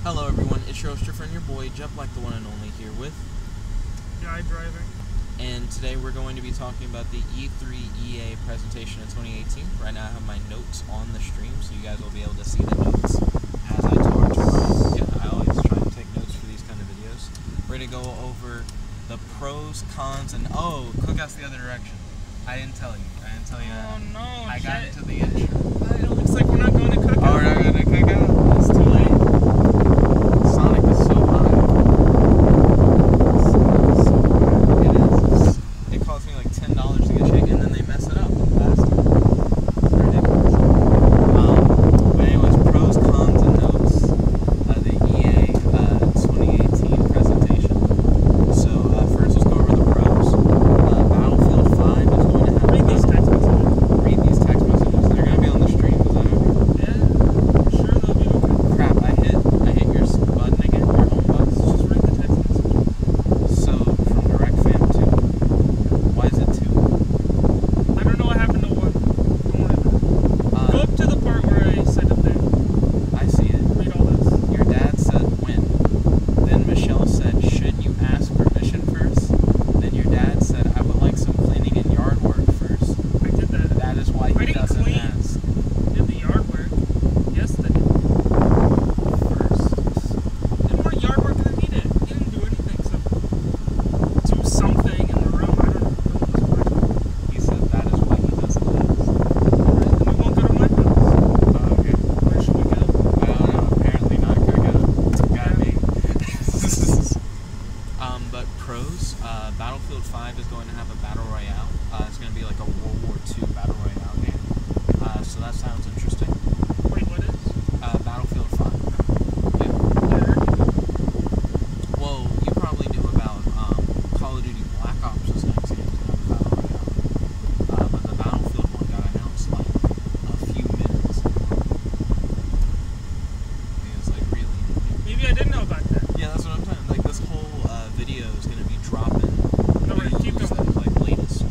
Hello everyone, it's your host, your friend, your boy, Jeff Black, the one and only, here with Guy Driving. And today we're going to be talking about the E3 EA presentation of 2018. Right now I have my notes on the stream, so you guys will be able to see the notes as I talk to you. Yeah, I always try to take notes for these kind of videos. We're going to go over the pros, cons, and Cookout's the other direction. I didn't tell you. Oh no, I got into the intro. It looks like we're not going to Cookout. Oh, we're not going to Cookout? It's too late. Sonic is so high. It is. It cost me like $10 to get shaken, and then they mess it up faster. It's ridiculous. But anyways, pros, cons, and notes of the EA 2018 presentation. So first, let's go over the pros. Battlefield 5 is going to have. Read these text messages. Read these text messages. They're going to be on the stream. Is that okay? Yeah, I'm sure they'll be okay. Crap! I hit your button again. Your home button. Just read the text message. So from direct fam 2. Why is it 2? I don't know what happened to one. Don't worry about it. Go up to the part where I said it there. I see it. Read all this. Your dad said when. Then Michelle said, shouldn't you ask permission first? Then your dad said, I would like some cleaning and yard work first. I did that. That is why I he didn't doesn't clean. ask Did the yard work yesterday. first. Did more yard work than he did. He didn't do anything except do something in the room. I don't know. He said that is why he doesn't ask. Alright, then we won't go to my house. Okay. Where should we go? I don't know. Apparently not Cookout. Got me. But pros, Battlefield 5 is going to have a battle royale. It's going to be like a World War II battle royale game. So that sounds interesting. Wait, what is? Battlefield 5. Yeah. Yeah. Well, you probably knew about Call of Duty Black Ops is next game to have a battle royale. But the Battlefield one got announced like a few minutes ago. It was like really. Maybe I didn't know about that. Yeah, that's what I'm saying. Like this whole video is going to be dropping. No, we're gonna keep news going. that's, like latest.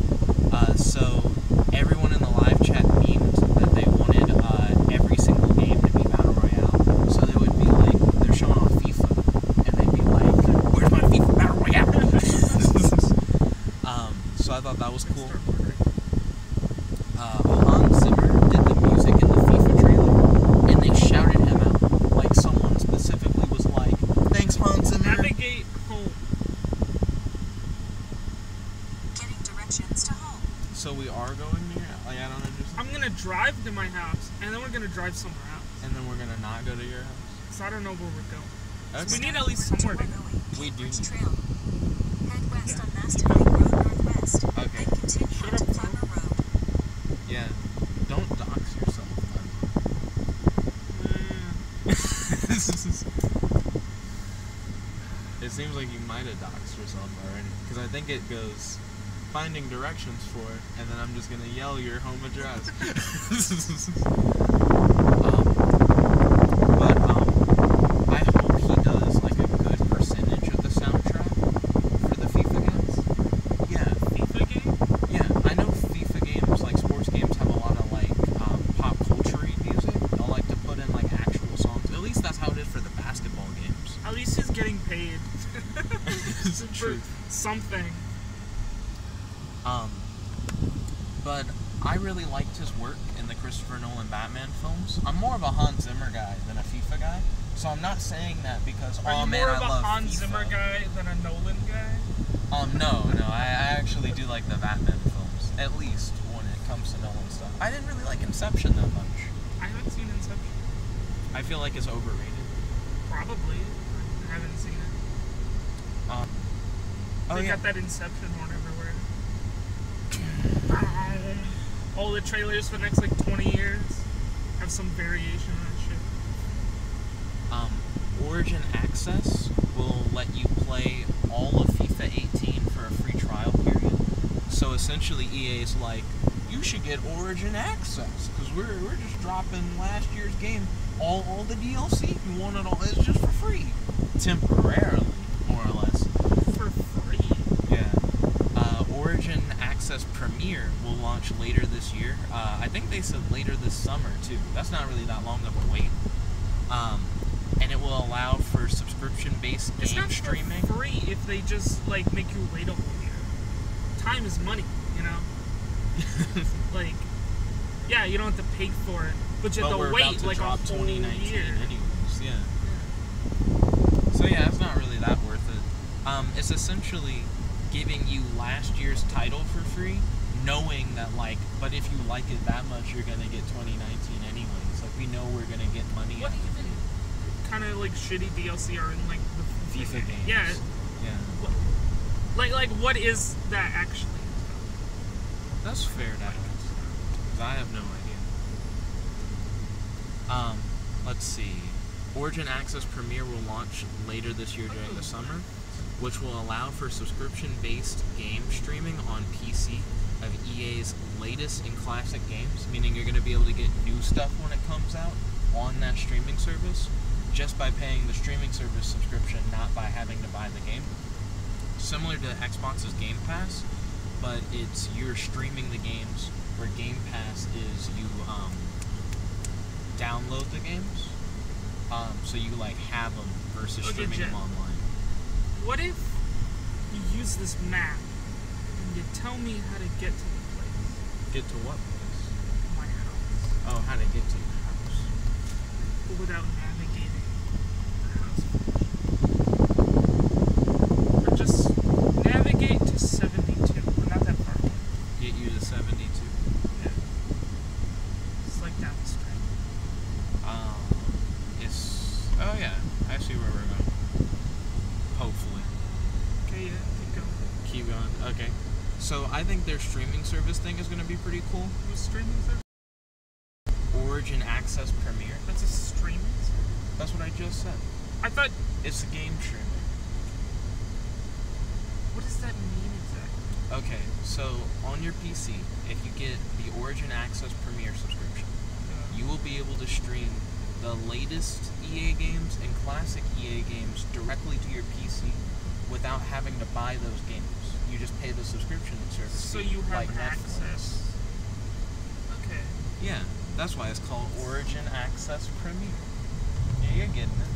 So everyone in the live chat memed that they wanted every single game to be battle royale. So they would be like, they're showing off FIFA, and they'd be like, "Where's my FIFA battle royale?" So I thought that was cool. Hans Zimmer did the music in the FIFA trailer, and they shouted him out. Like someone specifically was like, "Thanks, Hans Zimmer." Navigate home. Getting directions to home. So we are going near. Like I don't understand. I'm gonna drive to my house, and then we're gonna drive somewhere else. And then we're gonna not go to your house. So I don't know where we're going. Okay. We need at least somewhere to go. We do Cambridge need- Trail. Head west Yeah. on Maston Lake Road northwest. Okay. Then continue Shut on to up, Farmer Road. Yeah. Don't dox yourself. It seems like you might have doxed yourself already. Because I think it goes finding directions for, and then I'm just gonna yell your home address. I hope he does like a good percentage of the soundtrack for the FIFA games. Yeah. FIFA game? Yeah, I know FIFA games, like sports games, have a lot of like pop culture-y music. They'll like to put in like actual songs. At least that's how it is for the basketball games. At least he's getting paid. It's the For truth. something. But I really liked his work in the Christopher Nolan Batman films. I'm more of a Hans Zimmer guy than a FIFA guy. So I'm not saying that because, Are oh you man, more I of a love Hans FIFA. Zimmer guy than a Nolan guy? No, I actually do like the Batman films. At least when it comes to Nolan stuff. I didn't really like Inception that much. I haven't seen Inception. I feel like it's overrated. Probably. I haven't seen it. They got that Inception horn everywhere. All the trailers for the next like 20 years have some variation on that shit. Origin Access will let you play all of FIFA 18 for a free trial period. So essentially EA is like, you should get Origin Access because we're just dropping last year's game, all the DLC. If you want it all, it's just for free, temporarily, more or less. For free? Yeah. Origin Access Premier will launch later this year. I think they said later this summer too. That's not really that long of a wait. And it will allow for subscription-based It's game not streaming. for free if they just like make you relatable here. Time is money, you know. Like, yeah, you don't have to pay for it, but you have But we're to about wait to like a drop whole 2019 year. anyways, yeah. So yeah, it's not really that worth it. It's essentially giving you last year's title for free, knowing that but if you like it that much, you're gonna get 2019 anyways. Like we know we're gonna get money What out of even it. kind of like shitty DLC are in like the FIFA games. Yeah. Yeah. Like what is that actually? That's fair to ask. Because I have no idea. Let's see. Origin Access Premier will launch later this year during the summer, which will allow for subscription-based game streaming on PC of EA's latest and classic games, meaning you're going to be able to get new stuff when it comes out on that streaming service, just by paying the streaming service subscription, not by having to buy the game. Similar to Xbox's Game Pass, but you're streaming the games, where Game Pass is you download the games, so you have them versus streaming them online. What if you use this map and you tell me how to get to the place? Get to what place? My house. Oh, how to get to your house. Without navigating the house. Or just navigate to 72. We're not that far away. Get you to 72. Yeah. It's like down the street. Oh yeah, I see where we're going. Hopefully. Okay, yeah, keep going. Keep going. Okay. So I think their streaming service thing is going to be pretty cool. Who's streaming service? Origin Access Premier. That's a streaming service? That's what I just said. I thought... It's a game streaming. What does that mean exactly? Okay, so on your PC, if you get the Origin Access Premier subscription, you will be able to stream the latest EA games and classic EA games directly to your PC without having to buy those games. You just pay the subscription service. So you have like access. Okay. Yeah, that's why it's called Origin Access Premier. Yeah, you're getting it.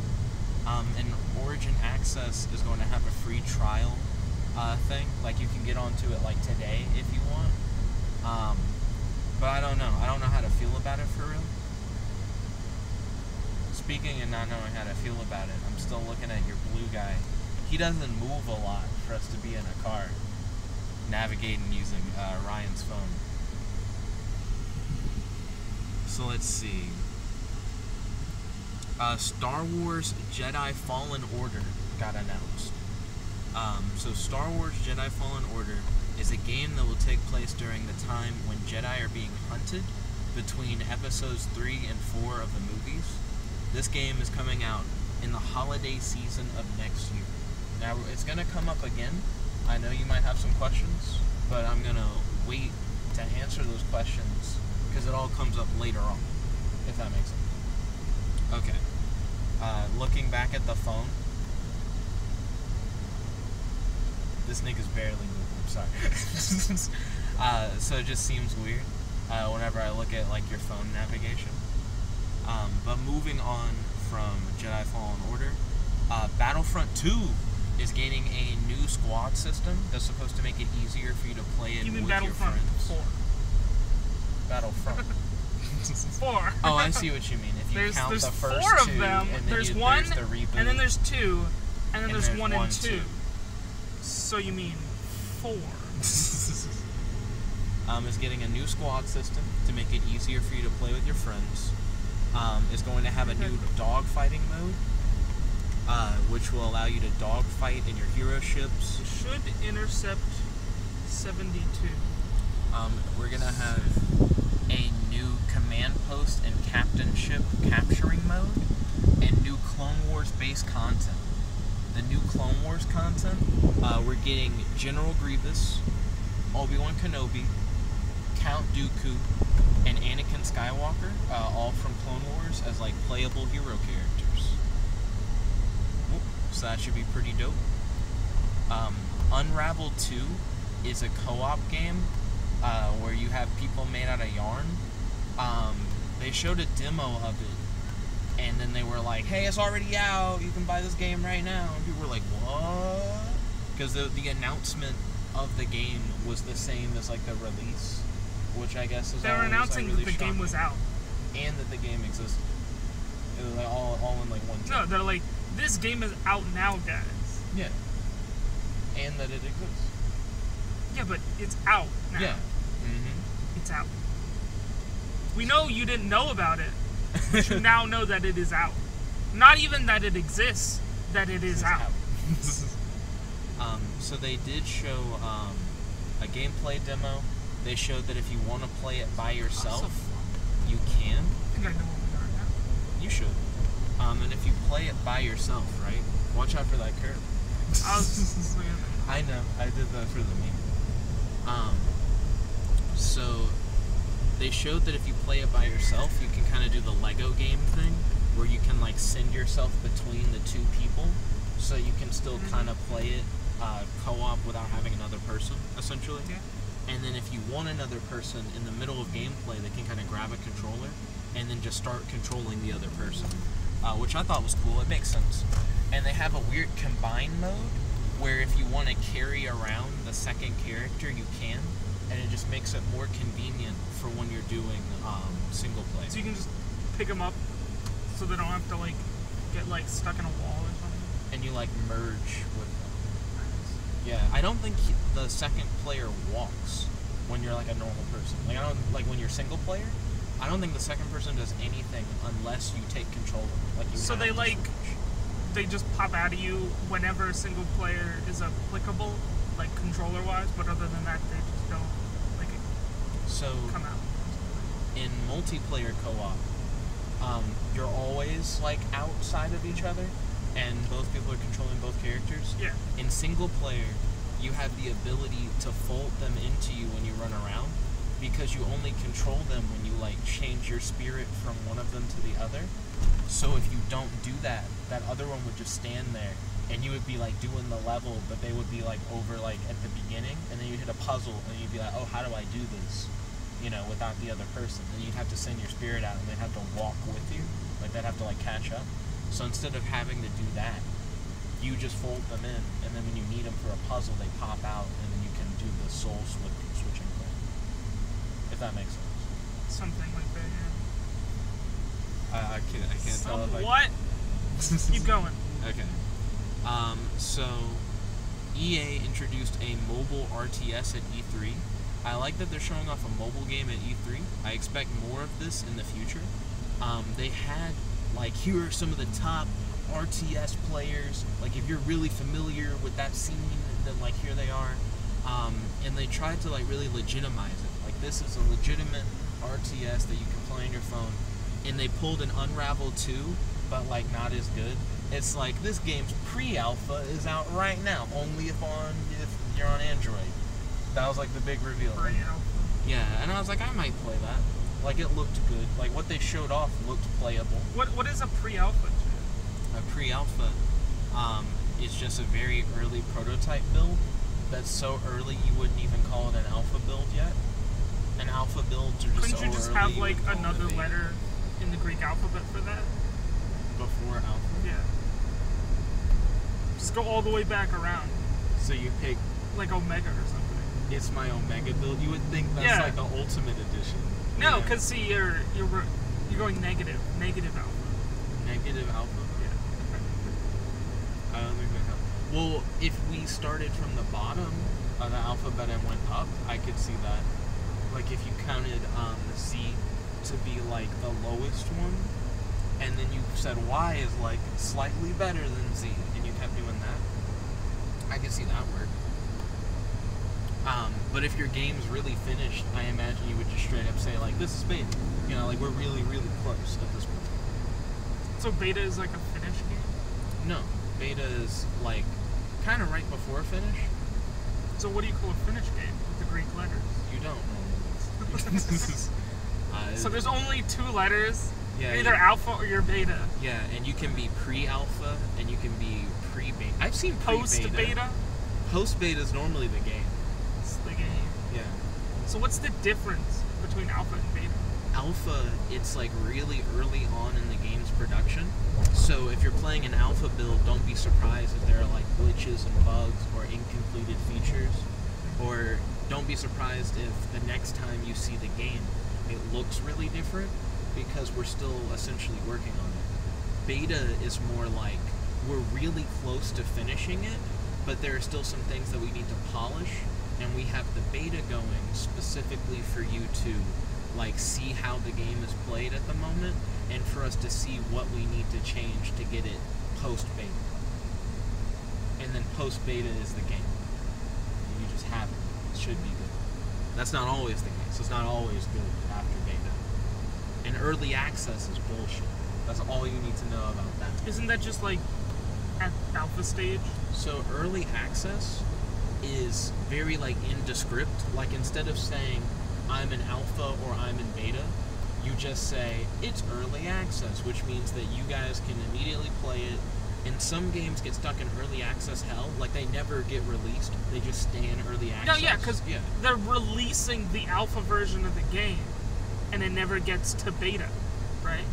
And Origin Access is going to have a free trial thing. Like you can get onto it today if you want. But I don't know. I don't know how to feel about it for real. Speaking of not knowing how to feel about it, I'm still looking at your blue guy. He doesn't move a lot for us to be in a car, navigating using Ryan's phone. So let's see. Star Wars Jedi Fallen Order got announced. So Star Wars Jedi Fallen Order is a game that will take place during the time when Jedi are being hunted between episodes 3 and 4 of the movies. This game is coming out in the holiday season of next year. Now, it's going to come up again. I know you might have some questions, but I'm going to wait to answer those questions because it all comes up later on, if that makes sense. Okay. Looking back at the phone. This nigga's barely moving. I'm sorry. So it just seems weird whenever I look at your phone navigation. But moving on from Jedi Fallen Order, Battlefront 2 is getting a new squad system that's supposed to make it easier for you to play it with your Battlefront friends. 4? Battlefront. 4. Oh, I see what you mean. If you count there's the first 4 of two, them. and then There's there's 1, the reboot, and then there's 2, and then there's 1 1 and 2. 2. So you mean 4? Is getting a new squad system to make it easier for you to play with your friends. Is going to have a new dogfighting mode, which will allow you to dogfight in your hero ships. It should intercept 72. We're going to have a new command post and captain ship capturing mode, and new Clone Wars based content. The new Clone Wars content, we're getting General Grievous, Obi-Wan Kenobi, Count Dooku, and Anakin Skywalker, all from Clone Wars as playable hero characters. So that should be pretty dope. Unravel 2 is a co-op game where you have people made out of yarn. They showed a demo of it And then they were like, hey, it's already out. You can buy this game right now. And people were like, what? Because the announcement of the game was the same as like the release, which I guess is They were always, announcing like, really that the game shocking. was out. And that the game existed. It was like all in like one No, take. they're like, this game is out now, guys. Yeah. And that it exists. Yeah, but it's out now. Yeah. Mm-hmm. It's out. We know you didn't know about it, but you now know that it is out. Not even that it exists, that it is out. So they did show a gameplay demo. They showed that if you want to play it by yourself, you can. I think I know what we are now. You should. And if you play it by yourself, right? Watch out for that curve. I was just looking at that. I know. I did that for the meme. So they showed that if you play it by yourself, you can kind of do the Lego game thing, where you can like send yourself between the two people, so you can still kind of play it co-op without having another person, essentially. Yeah. And then if you want another person in the middle of gameplay, they can kind of grab a controller and then just start controlling the other person, which I thought was cool. It makes sense. And they have a weird combine mode where if you want to carry around the second character, you can, and it just makes it more convenient for when you're doing single play. So you can just pick them up so they don't have to like get like stuck in a wall or something. And you like merge with them. Yeah, I don't think the second player walks when you're like a normal person. Like I don't like when you're single player. I don't think the second person does anything unless you take control of it. Like you. So have they to like switch. they just pop out of you whenever a single player is applicable, like controller wise. But other than that, they just don't like So come out. in multiplayer co-op, you're always like outside of each other, and both people are controlling both characters. Yeah. In single player, you have the ability to fold them into you when you run around, because you only control them when you like change your spirit from one of them to the other. So if you don't do that, that other one would just stand there, and you would be like doing the level, but they would be like over like at the beginning, and then you'd hit a puzzle, and you'd be like, oh, how do I do this? You know, without the other person. And you'd have to send your spirit out, and they'd have to walk with you. Like they'd have to like catch up. So instead of having to do that, you just fold them in, and then when you need them for a puzzle, they pop out, and then you can do the switching thing. If that makes sense. Something like that. Yeah. I can't tell if I... What? Keep going. Okay. So EA introduced a mobile RTS at E3. I like that they're showing off a mobile game at E3. I expect more of this in the future. They had, like, here are some of the top RTS players. Like, if you're really familiar with that scene, then, like, here they are. And they tried to, like, really legitimize it. Like, this is a legitimate RTS that you can play on your phone. And they pulled an Unravel 2, but, like, not as good. It's like, this game's pre-alpha is out right now, only if you're on Android. That was, like, the big reveal. Yeah, and I was like, I might play that. Like, it looked good. Like, what they showed off looked playable. What is a pre-alpha? A pre-alpha is just a very early prototype build that's so early you wouldn't even call it an alpha build yet. An alpha builds are just Couldn't so you just early, have you like would call it another a beta. letter in the Greek alphabet for that? Before alpha? Yeah. Just go all the way back around, So you pick, like Omega or something. it's my Omega build. You would think that's Yeah. like the ultimate edition. No, Yeah. because see, you're going negative alpha. Negative alpha? Yeah. I don't think that helps. Well, if we started from the bottom of the alphabet and went up, I could see that. Like if you counted Z to be like the lowest one, and then you said Y is like slightly better than Z, and you kept doing that, I could see that work. But if your game's really finished, I imagine you would just straight up say like, this is beta. You know, like we're really, really close at this point. So beta is like a finished game? No, beta is like kind of right before finish. So what do you call a finished game with the Greek letters? You don't know. So there's only two letters. Yeah, You're either alpha or you're beta. Yeah, and you can be pre-alpha and you can be pre-beta. I've seen Post beta? Post beta is normally the game. It's the game. Yeah. So what's the difference between alpha and beta? Alpha, it's like really early on in the game's post-production. So if you're playing an alpha build, don't be surprised if there are like glitches and bugs or incompleted features. Or don't be surprised if the next time you see the game, it looks really different, because we're still essentially working on it. Beta is more like we're really close to finishing it, but there are still some things that we need to polish, and we have the beta going specifically for you to like see how the game is played at the moment, and for us to see what we need to change to get it post-beta. And then post-beta is the game. And you just have it. It should be good. That's not always the case. It's not always good after beta. And early access is bullshit. That's all you need to know about that. Isn't that just like at alpha stage? So early access is very like indescript. Like instead of saying I'm in alpha or I'm in beta, you just say it's early access, which means that you guys can immediately play it. And some games get stuck in early access hell, like they never get released. They just stay in early access. No, yeah, because they're releasing the alpha version of the game, and it never gets to beta, right?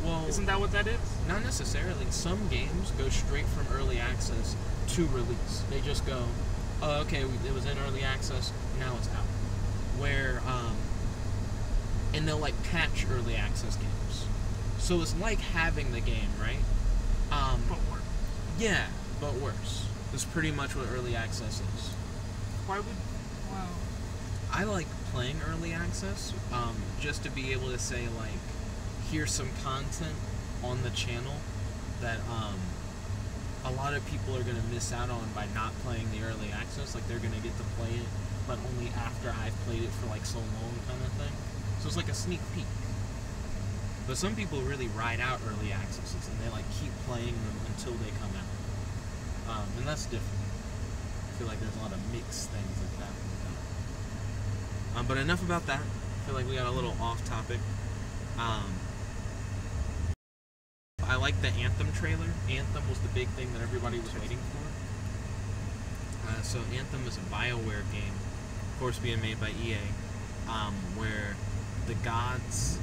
Well, isn't that what that is? Not necessarily. Some games go straight from early access to release. They just go, oh, okay, it was in early access, now it's out. Where, and they'll like patch early access games. So it's like having the game, right? But worse. Yeah, but worse. That's pretty much what early access is. Why would... Wow. I like playing early access, just to be able to say, like, here's some content on the channel that, a lot of people are going to miss out on by not playing the early access. Like, they're going to get to play it, but only after I've played it for, like, so long kind of thing. So it's like a sneak peek. But some people really ride out early accesses, and they, like, keep playing them until they come out. And that's different. I feel like there's a lot of mixed things like that. But enough about that. I feel like we got a little off topic. I like the Anthem trailer. Anthem was the big thing that everybody was waiting for. So Anthem is a BioWare game, of course being made by EA, where the gods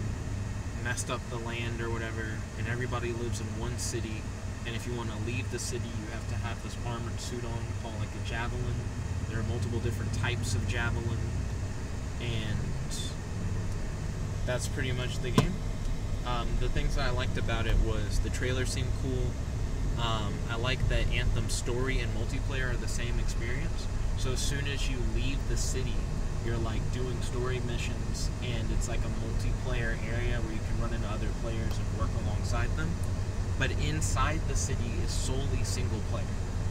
messed up the land or whatever, and everybody lives in one city, and if you want to leave the city, you have to have this armored suit on called like a javelin. There are multiple different types of javelin, and that's pretty much the game. The things that I liked about it was the trailer seemed cool. I like that Anthem story and multiplayer are the same experience. So as soon as you leave the city, you're like doing story missions, and it's like a multiplayer area where you can run into other players and work alongside them. But inside the city is solely single player.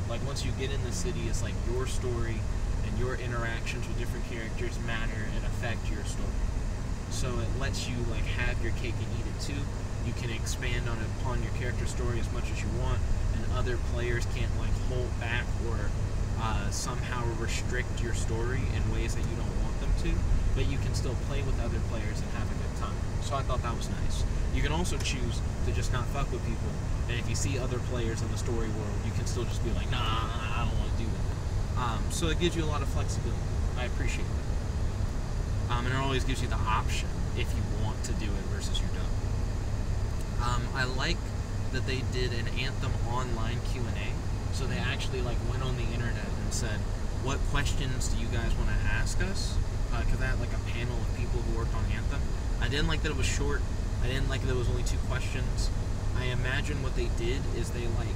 Like once you get in the city, it's like your story and your interactions with different characters matter and affect your story. So it lets you like have your cake and eat it too. You can expand upon your character story as much as you want, and other players can't like hold back or somehow restrict your story in ways that you don't want them to, but you can still play with other players and have a good time. So I thought that was nice. You can also choose to just not fuck with people, and if you see other players in the story world, you can still just be like, nah, I don't want to do that. So it gives you a lot of flexibility. I appreciate that. And it always gives you the option if you want to do it versus you don't. I like that they did an Anthem online Q&A. So they actually like went on the internet and said, what questions do you guys want to ask us? Because they had like a panel of people who worked on Anthem. I didn't like that it was short. I didn't like that there was only 2 questions. I imagine what they did is they like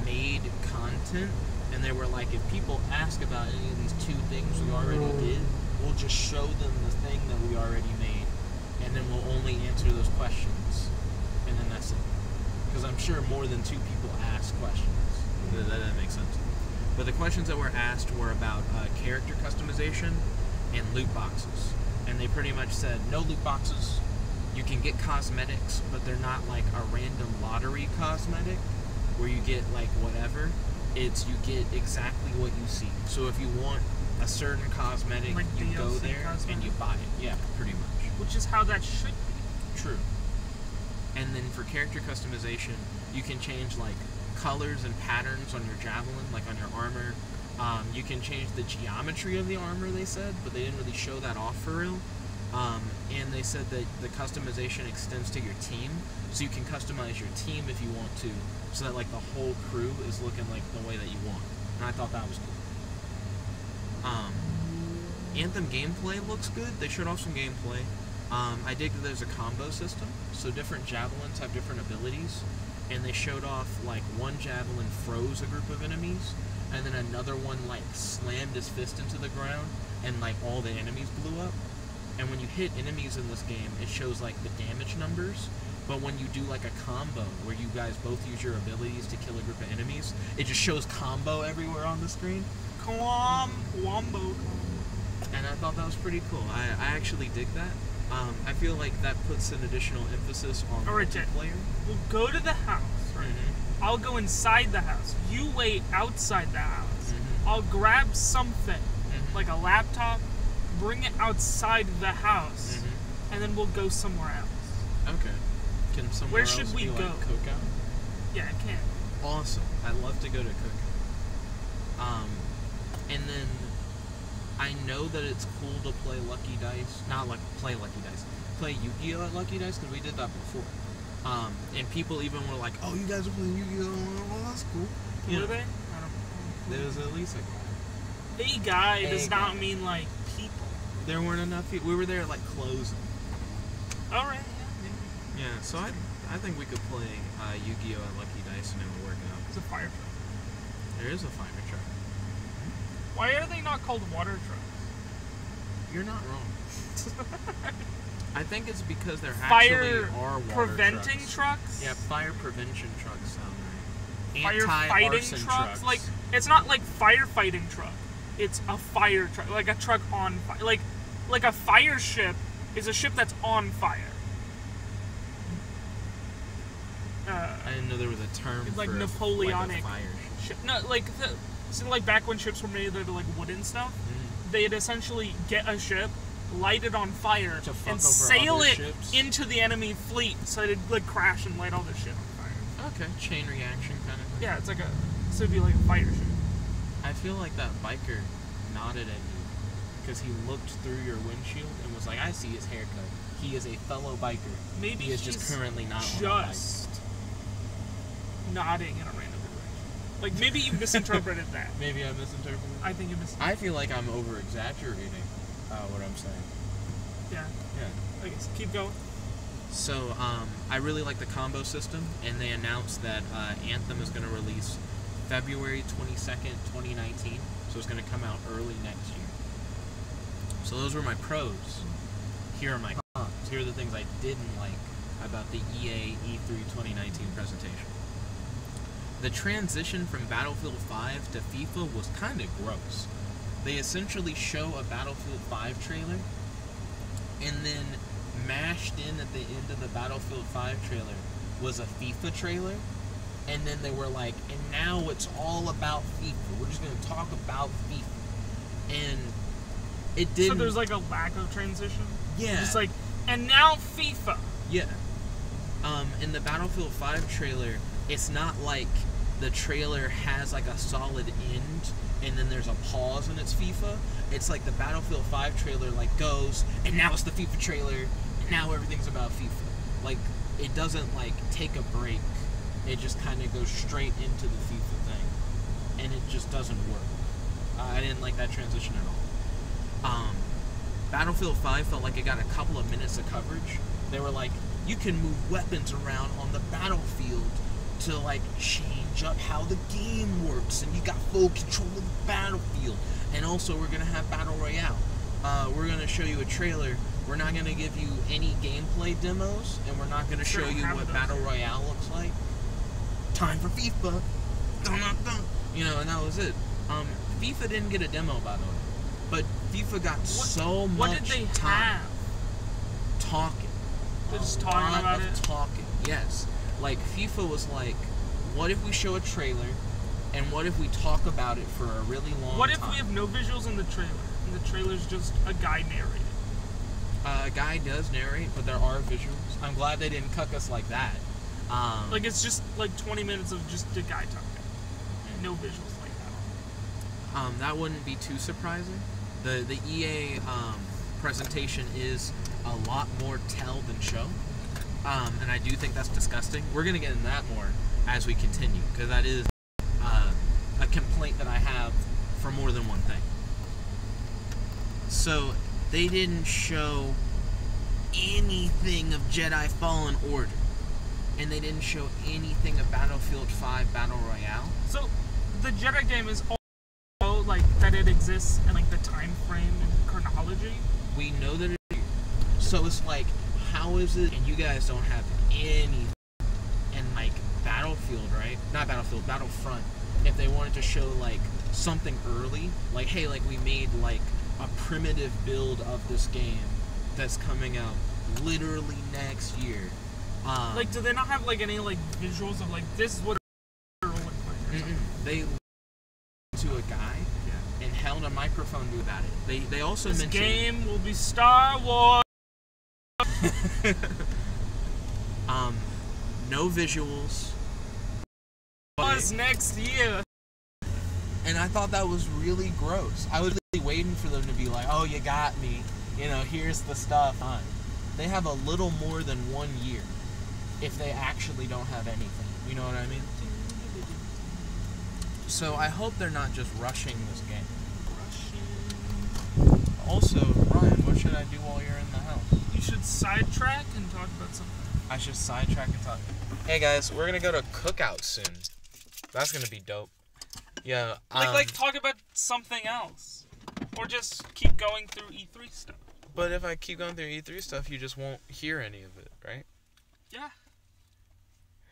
made content, and they were like, if people ask about any of these 2 things we already did, we'll just show them the thing that we already made, and then we'll only answer those questions, and then that's it. Because I'm sure more than 2 people asked questions. That makes sense. But the questions that were asked were about character customization and loot boxes. And they pretty much said, no loot boxes. You can get cosmetics, but they're not like a random lottery cosmetic where you get like whatever. It's you get exactly what you see. So if you want a certain cosmetic, like you DLC go there cosmetic? and you buy it. Yeah, pretty much. Which is how that should be. True. And then for character customization, you can change like colors and patterns on your javelin, like on your armor. You can change the geometry of the armor, they said, but they didn't really show that off for real. And they said that the customization extends to your team, so you can customize your team if you want to, so that like the whole crew is looking like the way that you want. And I thought that was cool. Anthem gameplay looks good. They showed off some gameplay. I dig that there's a combo system, so different javelins have different abilities, and they showed off like one javelin froze a group of enemies, and then another one like slammed his fist into the ground, and like all the enemies blew up. And when you hit enemies in this game, it shows like the damage numbers, but when you do like a combo where you guys both use your abilities to kill a group of enemies, it just shows combo everywhere on the screen. Wombo. And I thought that was pretty cool. I actually dig that. I feel like that puts an additional emphasis on multiplayer. We'll go to the house, right? Mm-hmm. I'll go inside the house. You wait outside the house. Mm-hmm. I'll grab something, Mm-hmm. like a laptop, bring it outside the house, Mm-hmm. and then we'll go somewhere else. Okay. Can somewhere Where else should we be go? like Cookout? Yeah, I can. Awesome. I'd love to go to Cookout. And then I know that it's cool to play Lucky Dice. Not like play Lucky Dice. Play Yu-Gi-Oh! At Lucky Dice, because we did that before. And people even were like, oh, you guys are playing Yu-Gi-Oh! Well, that's cool. Were they? I don't know. There was at least like A guy does A not guy. mean like people. there weren't enough people. We were there like closing. Alright, yeah. Yeah, so I think we could play Yu-Gi-Oh! At Lucky Dice and it would work out. It's a fire truck. There is a fire truck. Why are they not called water trucks? You're not wrong. I think it's because there Fire actually are water preventing trucks. trucks? Yeah, fire prevention trucks sound right. Firefighting Anti-arson trucks? Like, it's not like firefighting truck. It's a fire truck. Like a truck on fire. Like a fire ship is a ship that's on fire. I didn't know there was a term It's like for Napoleonic like a fire ship. No, like, so like back when ships were made out of like wood and stuff, they'd essentially get a ship, light it on fire, To fuck and over sail other it ships? into the enemy fleet so it'd like crash and light all the shit on fire. Okay, chain reaction kind of thing. Yeah, it's like so it'd be like a fire ship. I feel like that biker nodded at you because he looked through your windshield and was like, I see his haircut. He is a fellow biker. Maybe he is he's just currently not on a bike. just nodding in a random direction. Like maybe you misinterpreted that. Maybe I misinterpreted. I think you misinterpreted. I feel like I'm over exaggerating what I'm saying. Yeah. Yeah. I guess keep going. So, I really like the combo system, and they announced that Anthem is going to release February 22nd, 2019, so it's going to come out early next year. So those were my pros. Here are my cons. Here are the things I didn't like about the EA E3 2019 presentation. The transition from Battlefield 5 to FIFA was kind of gross. They essentially show a Battlefield 5 trailer, and then mashed in at the end of the Battlefield 5 trailer was a FIFA trailer, and then they were like, and now it's all about FIFA. We're just going to talk about FIFA. And it didn't... So there's like a lack of transition? Yeah. Just like, and now FIFA. Yeah. In the Battlefield 5 trailer, it's not like the trailer has like a solid end and then there's a pause and it's FIFA. It's like the Battlefield 5 trailer like goes, and now it's the FIFA trailer, and now everything's about FIFA. Like, it doesn't like take a break. It just kind of goes straight into the FIFA thing. And it just doesn't work. I didn't like that transition at all. Battlefield 5 felt like it got a couple of minutes of coverage. They were like, you can move weapons around on the battlefield to like change up how the game works, and you got full control of the battlefield. And also we're gonna have Battle Royale. We're gonna show you a trailer. We're not gonna give you any gameplay demos, and we're not gonna show you what Battle Royale looks like. Time for FIFA. Dun, dun, dun. You know, and that was it. FIFA didn't get a demo, by the way, but FIFA got so much What did they time have? talking. They're just talking about it? Talking, yes. Like, FIFA was like, what if we show a trailer, and what if we talk about it for a really long time? What if we have no visuals in the trailer, and the trailer's just a guy narrating? A guy does narrate, but there are visuals. I'm glad they didn't cuck us like that. Like, it's just like 20 minutes of just a guy talking. No visuals like that. That wouldn't be too surprising. The EA presentation is a lot more tell than show. And I do think that's disgusting. We're going to get into that more as we continue, because that is a complaint that I have for more than one thing. So, they didn't show anything of Jedi Fallen Order. And they didn't show anything of Battlefield 5 Battle Royale. So, the Jedi game is all, like, that it exists in, like, the time frame and chronology? We know that it is. So it's like, how is it, and you guys don't have anything in, like, Battlefield, right? Not Battlefield, Battlefront. If they wanted to show, like, something early, like, hey, like, we made, like, a primitive build of this game that's coming out literally next year. Like, do they not have, like, any, like, visuals of, like, this is what a look like? They to a guy and held a microphone about it. They also this mentioned... game will be Star Wars. No visuals. Was next year. And I thought that was really gross. I was really waiting for them to be like, oh, you got me. You know, here's the stuff. They have a little more than 1 year if they actually don't have anything. You know what I mean? So I hope they're not just rushing this game. Also, Ryan, what should I do while you're in the house? You should sidetrack and talk about something. I should sidetrack and talk. Hey guys, we're gonna go to Cookout soon. That's gonna be dope. Yeah. Like talk about something else, or just keep going through E3 stuff. But if I keep going through E3 stuff, you just won't hear any of it, right? Yeah.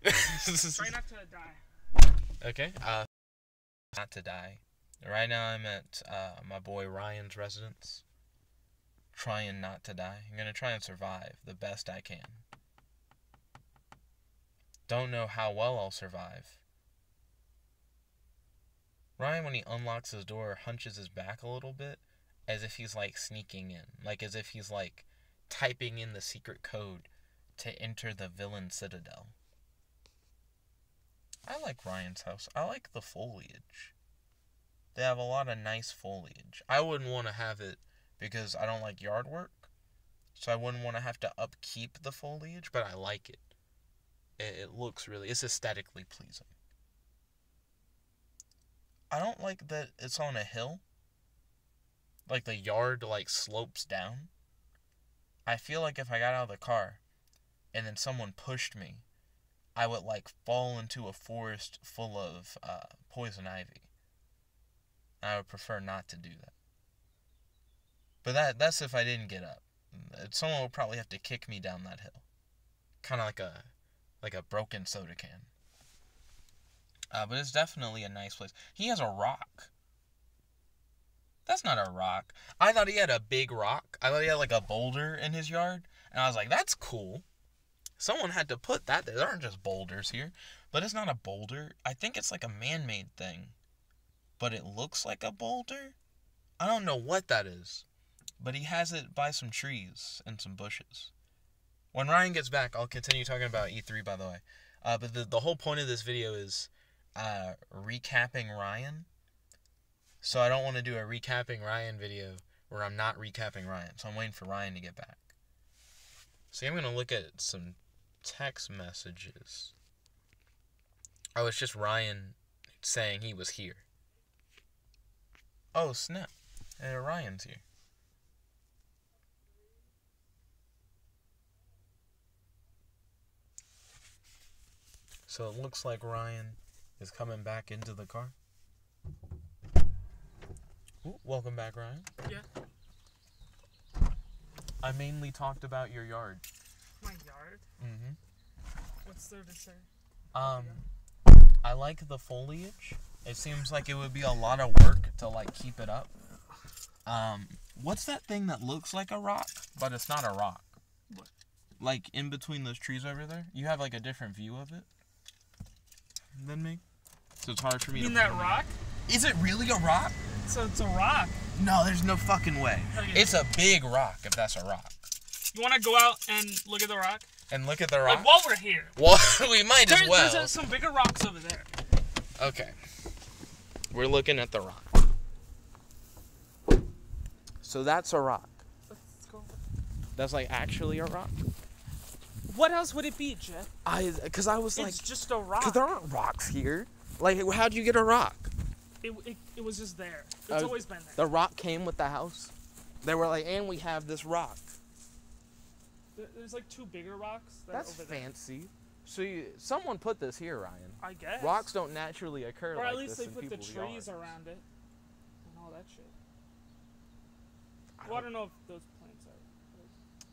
Try not to die. Okay. Not to die. Right now I'm at my boy Ryan's residence. Trying not to die. I'm gonna try and survive the best I can. Don't know how well I'll survive. Ryan, when he unlocks his door, hunches his back a little bit, as if he's, like, sneaking in. Like, as if he's, like, typing in the secret code to enter the villain citadel. I like Ryan's house. I like the foliage. They have a lot of nice foliage. I wouldn't want to have it because I don't like yard work. So I wouldn't want to have to upkeep the foliage, but I like it. It looks really... It's aesthetically pleasing. I don't like that it's on a hill. Like, the yard, like, slopes down. I feel like if I got out of the car and then someone pushed me, I would, like, fall into a forest full of poison ivy. I would prefer not to do that. But that's if I didn't get up. Someone would probably have to kick me down that hill. Kind of like a broken soda can. But it's definitely a nice place. He has a rock. That's not a rock. I thought he had a big rock. I thought he had like a boulder in his yard. And I was like, that's cool. Someone had to put that there. There aren't just boulders here. But it's not a boulder. I think it's like a man-made thing. But it looks like a boulder. I don't know what that is. But he has it by some trees and some bushes. When Ryan gets back, I'll continue talking about E3, by the way. But the whole point of this video is recapping Ryan. So I don't want to do a recapping Ryan video where I'm not recapping Ryan. So I'm waiting for Ryan to get back. See, I'm going to look at some text messages. Oh, it's just Ryan saying he was here. Oh, snap. Ryan's here. So it looks like Ryan is coming back into the car. Ooh, welcome back, Ryan. Yeah. I mainly talked about your yard. My yard? Mm-hmm. What's there to say? I like the foliage. It seems like it would be a lot of work to, like, keep it up. What's that thing that looks like a rock, but it's not a rock? What? Like, in between those trees over there? You have, like, a different view of it than me? So it's hard for me to... You mean that rock? Is it really a rock? So it's a rock. No, there's no fucking way. Okay. It's a big rock, if that's a rock. You want to go out and look at the rock? And look at the rock? Like, while we're here. Well, we might as well. There's some bigger rocks over there. Okay. We're looking at the rock. So that's a rock. That's like actually a rock. What else would it be, Jeff? Cause I was like, It's just a rock. cause there aren't rocks here. Like, how'd you get a rock? It was just there. It's always been there. The rock came with the house. They were like, and we have this rock. There's like 2 bigger rocks. That's over there. fancy. So someone put this here, Ryan. I guess. Rocks don't naturally occur or like at least this they in put the people's trees yards. around it and all that shit. Well, I don't know if those plants are.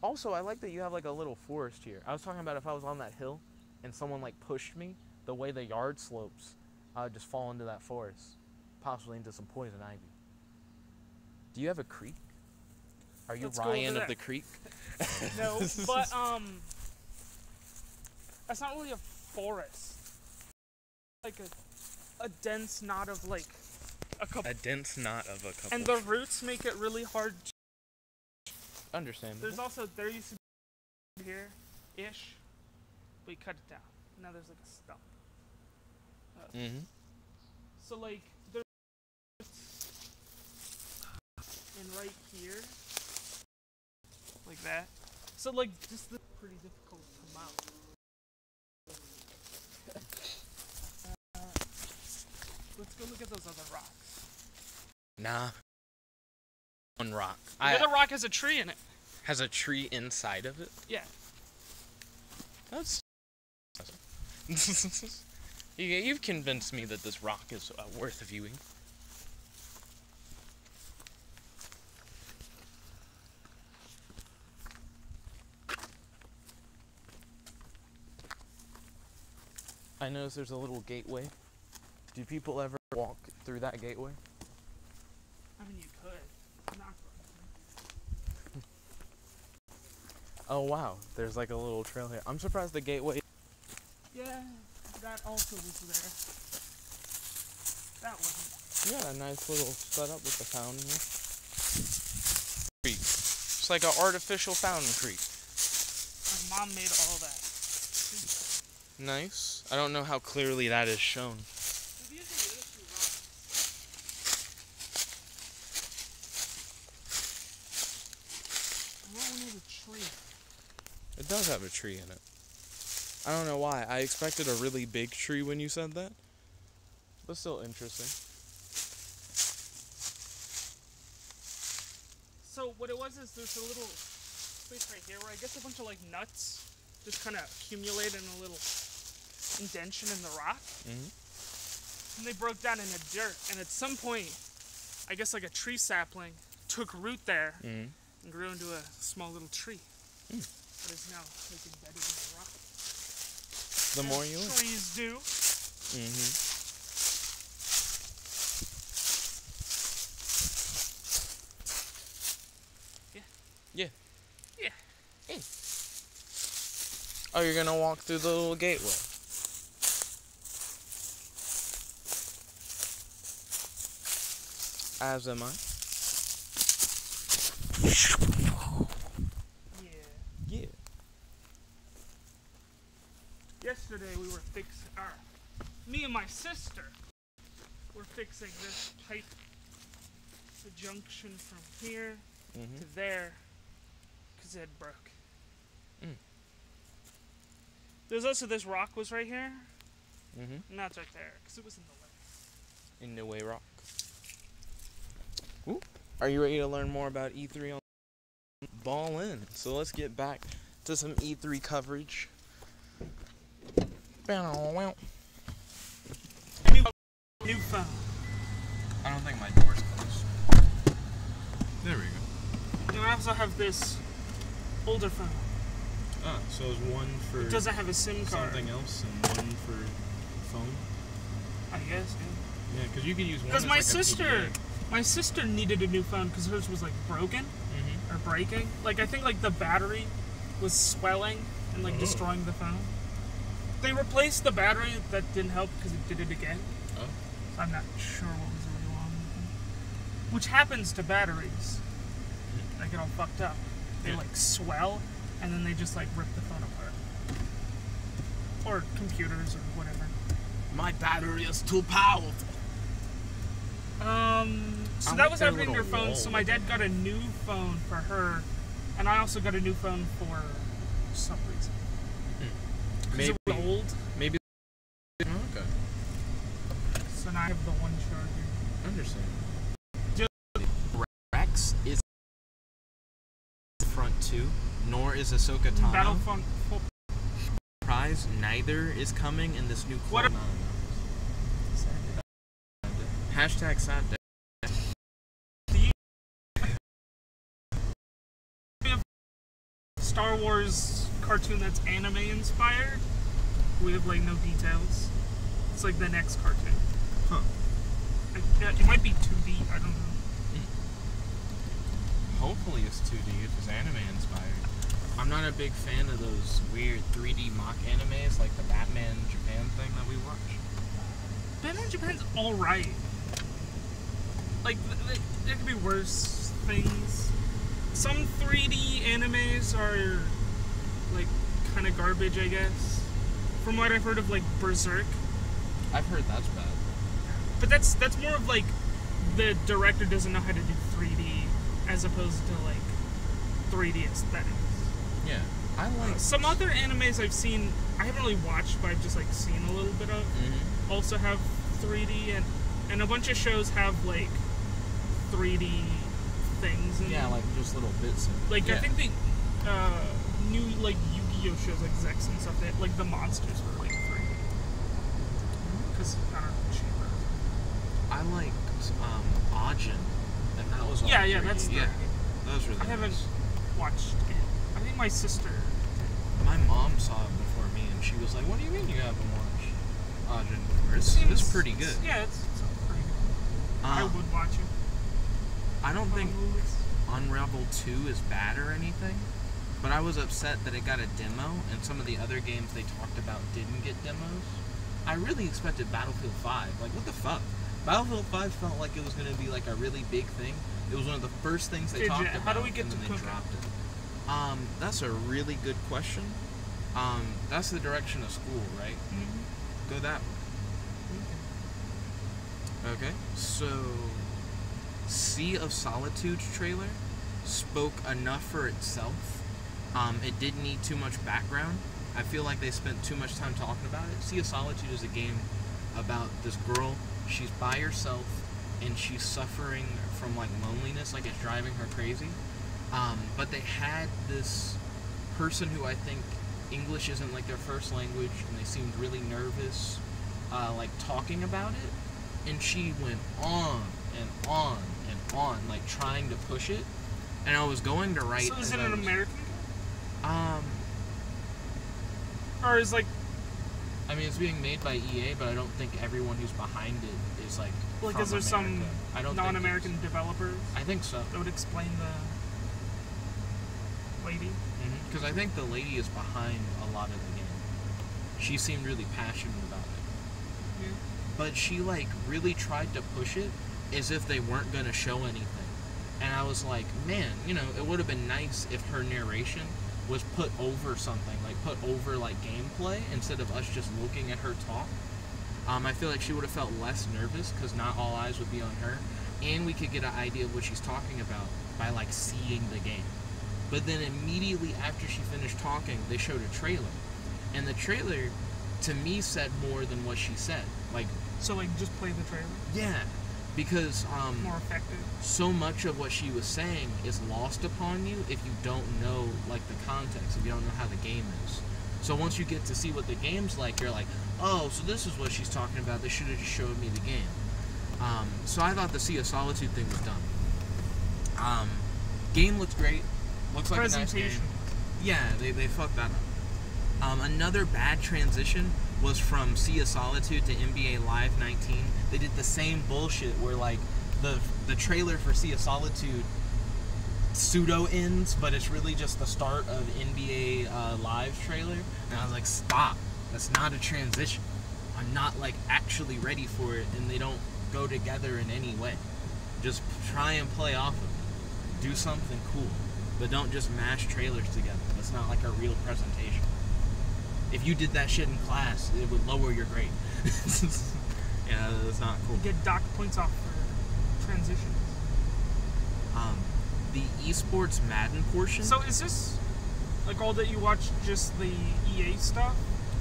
Also, I like that you have like a little forest here. I was talking about if I was on that hill and someone like pushed me, the way the yard slopes, I would just fall into that forest, possibly into some poison ivy. Do you have a creek? Are you Let's go Ryan over of the there. creek? No, but that's not really a forest. Like a dense knot of like a couple. A dense knot of a couple. And the roots make it really hard. Understandable. There's also there used to be here, ish. We cut it down. Now there's like a stump. Mm-hmm. So like there's and right here, like that. So like just the pretty difficult to come out. Let's go look at those other rocks. Nah. One rock. The other rock has a tree in it. Has a tree inside of it? Yeah. That's... You've convinced me that this rock is worth viewing. I noticed there's a little gateway. Do people ever walk through that gateway? I mean, you could. Not for Oh wow, there's like a little trail here. I'm surprised the gateway... Yeah, that also was there. That wasn't. You got a nice little setup with the fountain here. Creek. It's like an artificial fountain creek. My mom made all that. Nice. I don't know how clearly that is shown. Maybe it's a little too rough. I want one with a tree. It does have a tree in it. I don't know why. I expected a really big tree when you said that. But still interesting. So what it was is there's a little space right here where I guess a bunch of like nuts just kind of accumulate in a little indention in the rock. Mm-hmm. And they broke down into dirt. And at some point, I guess like a tree sapling took root there Mm-hmm. and grew into a small little tree. Mm. That is now like embedded in the rock. The more you learn. Trees do. Mm-hmm. Yeah. Yeah. Hey. Oh, you're gonna walk through the little gateway. As am I. Yeah. Yeah. Yesterday we were fixing, me and my sister were fixing this pipe, the junction from here Mm-hmm. to there, because it had broke. Mm. There's also this rock was right here, Mm-hmm. and that's right there, because it was in the way. In the way rock. Ooh. Are you ready to learn more about E3 on Ball In? So let's get back to some E3 coverage. New phone. I don't think my door's closed. There we go. And I also have this older phone. Ah, so it's one for It doesn't have a SIM card. something else and one for phone? I guess. Yeah, because you can use one Because as my like a sister, PDA. my sister needed a new phone because hers was like broken Mm-hmm. or breaking. Like I think like the battery was swelling and like destroying the phone. They replaced the battery. That didn't help because it did it again. Oh. So I'm not sure what was really wrong with it. Which happens to batteries. They get all fucked up. They Yeah. like swell and then they just like rip the phone apart. Or computers or whatever. My battery is too powerful. So I that like was their happening to her little phone. wall So my with dad got a new phone for her And I also got a new phone for some reason. Maybe. It was old, Maybe. Okay. so now I have the one charger. Understand. Just- Rex is front two, nor is Ahsoka Tano. Battlefront. Prize, neither is coming in this new What? clone. Hashtag sad day. Star Wars cartoon that's anime inspired. We have like no details. It's like the next cartoon. Huh. It might be 2D. I don't know. Hopefully it's 2D if it's anime inspired. I'm not a big fan of those weird 3D mock animes like the Batman Japan thing that we watch. Batman Japan's alright. Like, there could be worse things. Some 3D animes are, like, kind of garbage, I guess. From what I've heard of, like, Berserk. I've heard that's bad. But that's more of, like, the director doesn't know how to do 3D as opposed to, like, 3D aesthetics. Yeah, I like Some other animes I've seen, I haven't really watched, but I've just, like, seen a little bit of, also have 3D, and a bunch of shows have, like, 3D things in Yeah, them. like just little bits. Like, yeah. I think the new, like, Yu-Gi-Oh! Shows, like, Zex and stuff, like, the monsters were, like, 3D. Because, I don't know, cheaper. I liked Ajin, and that was all Yeah, 3D. that's 3D. Yeah, that was really I haven't nice. watched it. I think my sister did. My mom saw it before me, and she was like, "What do you mean you haven't watched Ajin before? It's pretty good." Yeah, it's pretty good. I would watch it. I don't think Unravel 2 is bad or anything, but I was upset that it got a demo, and some of the other games they talked about didn't get demos. I really expected Battlefield 5. Like, what the fuck? Battlefield 5 felt like it was going to be like a really big thing. It was one of the first things they talked about. How do we get and to then cook they dropped it? That's a really good question. That's the direction of school, right? Mm-hmm. Go that way. Okay, so Sea of Solitude trailer spoke enough for itself. It didn't need too much background. I feel like they spent too much time talking about it. Sea of Solitude is a game about this girl. She's by herself and she's suffering from like loneliness, like it's driving her crazy. But they had this person who I think English isn't like their first language, and they seemed really nervous, like talking about it. And she went on and on and on, like trying to push it. And I was going to write. So is it an American game? Or is like I mean, it's being made by EA, but I don't think everyone who's behind it is like. Like, from is there some America. I don't non-American think developers I think so. that would explain the lady? Because I think the lady is behind a lot of the game. She seemed really passionate about it. Yeah. But she like really tried to push it as if they weren't going to show anything. And I was like, man, you know, it would have been nice if her narration was put over something, like put over like gameplay instead of us just looking at her talk. I feel like she would have felt less nervous because not all eyes would be on her, and we could get an idea of what she's talking about by like seeing the game. But then immediately after she finished talking, they showed a trailer, and the trailer to me said more than what she said. Like, So like just play the trailer. yeah, because More effective. so much of what she was saying is lost upon you if you don't know like the context, if you don't know how the game is. So once you get to see what the game's like, you're like, oh, so this is what she's talking about. They should have just showed me the game. So I thought the Sea of Solitude thing was done. Game looks great. Looks like a nice game. Presentation. Yeah, they fucked that up. Another bad transition was from Sea of Solitude to NBA Live 19. They did the same bullshit where like the trailer for Sea of Solitude pseudo ends, but it's really just the start of NBA Live trailer. And I was like, stop. That's not a transition. I'm not like actually ready for it, and they don't go together in any way. Just try and play off of it. Do something cool. But don't just mash trailers together. That's not like a real presentation. If you did that shit in class, it would lower your grade. Yeah, that's not cool. Get docked points off for transitions. the esports Madden portion. So is this like all that you watch? Just the EA stuff?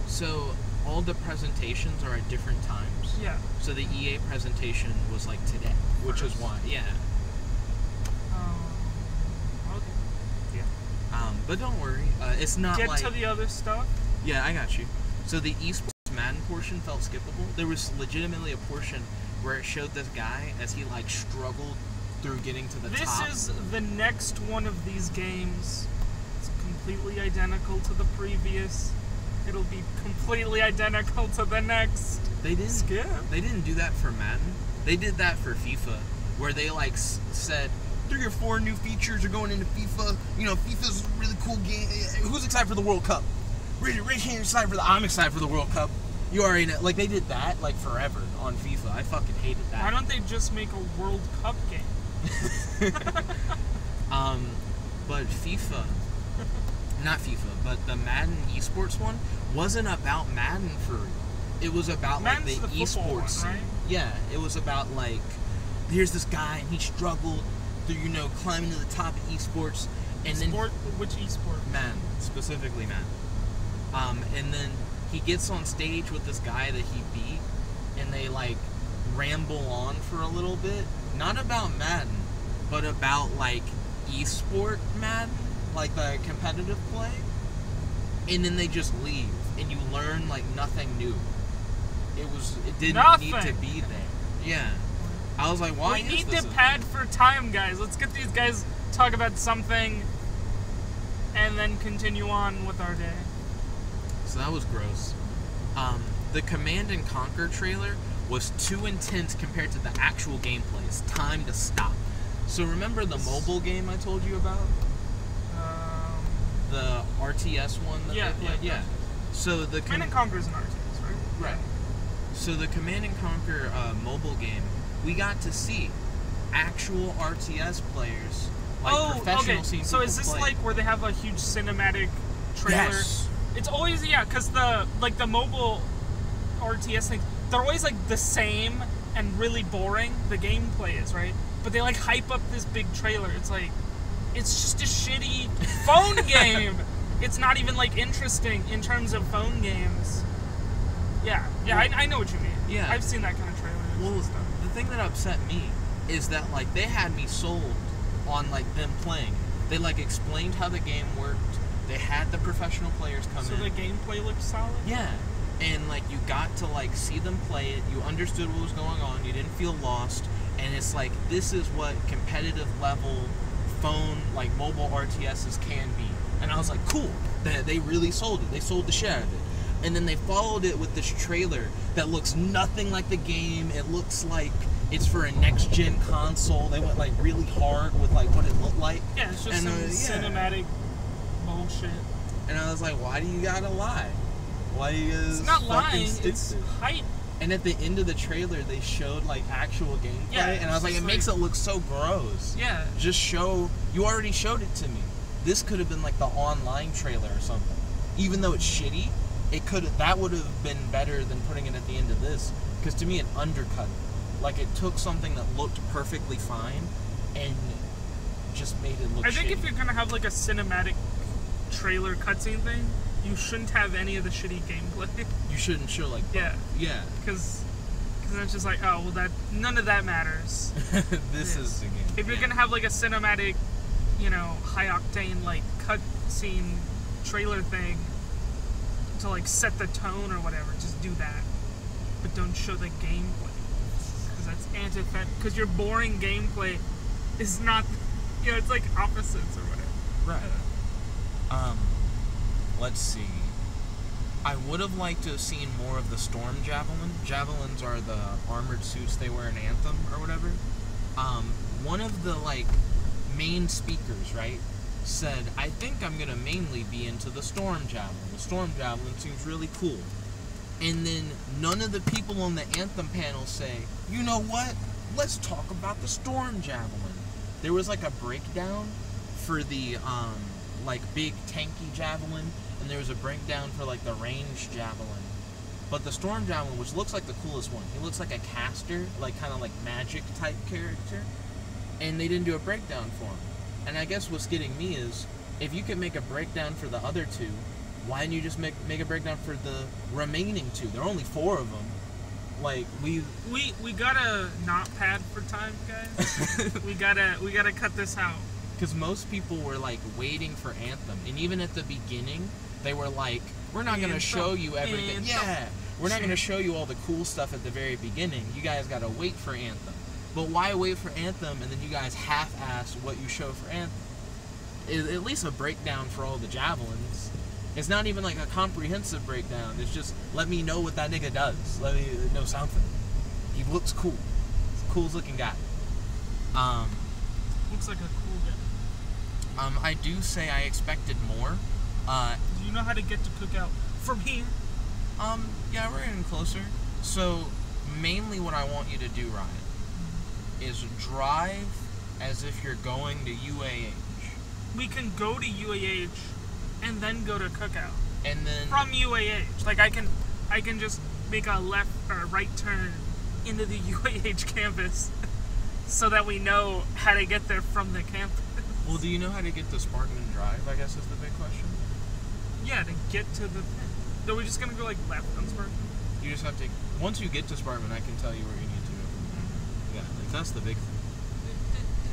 So all the presentations are at different times. Yeah. So the EA presentation was like today, which is why, yeah. Okay. Yeah. But don't worry, it's not Get like... to the other stuff. Yeah, I got you. So the esports Madden portion felt skippable. There was legitimately a portion where it showed this guy as he like struggled through getting to the top. This is the next one of these games. It's completely identical to the previous. It'll be completely identical to the next. They didn't Skip. They didn't do that for Madden. They did that for FIFA, where they like said 3 or 4 new features are going into FIFA. You know, FIFA's a really cool game. Who's excited for the World Cup? Raise your hand. Excited for the? I'm excited for the World Cup. You already know. Like they did that like forever on FIFA. I fucking hated that. Why don't they just make a World Cup game? But FIFA, not FIFA, but the Madden esports one wasn't about Madden for real. It was about Madden's like the the football esports scene. one, right? Yeah, it was about like, here's this guy and he struggled through, you know, climbing to the top of esports, and Which esport? Madden, specifically Madden. And then he gets on stage with this guy that he beat, and they like ramble on for a little bit, not about Madden, but about like esport Madden, like the competitive play, and then they just leave, and you learn like nothing new. It didn't need to be there. Yeah, I was like, why? We need to pad for time, guys. Let's get these guys talk about something, and then continue on with our day. So that was gross. The Command and Conquer trailer was too intense compared to the actual gameplay. It's time to stop. So remember the mobile game I told you about? The RTS one that they played? Yeah. So the Command and Conquer is an RTS, right? Right. So the Command and Conquer mobile game, we got to see actual RTS players, like professional scene So people is this play. like where they have a huge cinematic trailer? Yes. It's always, because the mobile RTS things, they're always like the same and really boring. The gameplay is, right? But they like hype up this big trailer. It's like, it's just a shitty phone game. It's not even like interesting in terms of phone games. Yeah, I know what you mean. Yeah. I've seen that kind of trailer. Well, the thing that upset me is that like they had me sold on like them playing. They like explained how the game worked. They had the professional players come in. So the gameplay looked solid? Yeah. And like you got to like see them play it. You understood what was going on. You didn't feel lost. And it's like, this is what competitive level phone, like mobile RTSs can be. And I was like, cool. They really sold it. They sold the shit out of it. And then they followed it with this trailer that looks nothing like the game. It looks like it's for a next-gen console. They went like really hard with like what it looked like. Yeah, it's just some cinematic bullshit. And I was like, why do you gotta lie? Why are you guys It's not fucking lying, stupid? it's hype. And at the end of the trailer, they showed like actual gameplay, Yeah, and I was like, it makes it look so gross. Yeah. Just show. You already showed it to me. This could have been like the online trailer or something. Even though it's shitty, it could. That would have been better than putting it at the end of this. Because to me, it undercut it. Like it took something that looked perfectly fine and just made it look. I think shitty. if you're gonna have like a cinematic trailer cutscene thing, you shouldn't have any of the shitty gameplay. You shouldn't show like. Yeah. Yeah. Because it's just like, oh well, that none of that matters. This is the game. If you're gonna have like a cinematic, high octane like cutscene trailer thing to like set the tone or whatever, just do that. But don't show the gameplay, because that's antithetical. Because your boring gameplay is not, it's like opposites or whatever. Right. Let's see. I would have liked to have seen more of the Storm Javelin. Javelins are the armored suits they wear in Anthem or whatever. One of the main speakers, right, said, I think I'm gonna mainly be into the Storm Javelin. The Storm Javelin seems really cool. And then none of the people on the Anthem panel say, you know what? Let's talk about the Storm Javelin. There was a breakdown for the big tanky javelin, and there was a breakdown for the ranged javelin. But the Storm Javelin, which looks like the coolest one, he looks like a caster, kind of magic type character, and they didn't do a breakdown for him. And I guess what's getting me is, if you can make a breakdown for the other two, why didn't you just make a breakdown for the remaining two? There are only 4 of them. Like, we gotta not pad for time, guys. we gotta cut this out. Because most people were, like, waiting for Anthem. And even at the beginning, they were like, we're not going to show you everything. Anthem. Yeah, we're not going to show you all the cool stuff at the very beginning. You guys got to wait for Anthem. But why wait for Anthem and then you guys half-ass what you show for Anthem? At least a breakdown for all the javelins. It's not even like a comprehensive breakdown. It's just, let me know what that nigga does. Let me know something. He looks cool. He's the coolest looking guy. Looks like a cool guy. I do say I expected more. Do you know how to get to Cookout from here? Yeah, we're getting closer. So, mainly what I want you to do, Ryan, is drive as if you're going to UAH. We can go to UAH and then go to Cookout. And then from UAH, like I can just make a left or right turn into the UAH campus, so that we know how to get there from the campus. Well, do you know how to get to Spartan Drive? I guess is the big question. Yeah, to get to the. Are we just gonna go like left on Spartan? You just have to. Once you get to Spartan, I can tell you where you need to go. Yeah, like that's the big thing.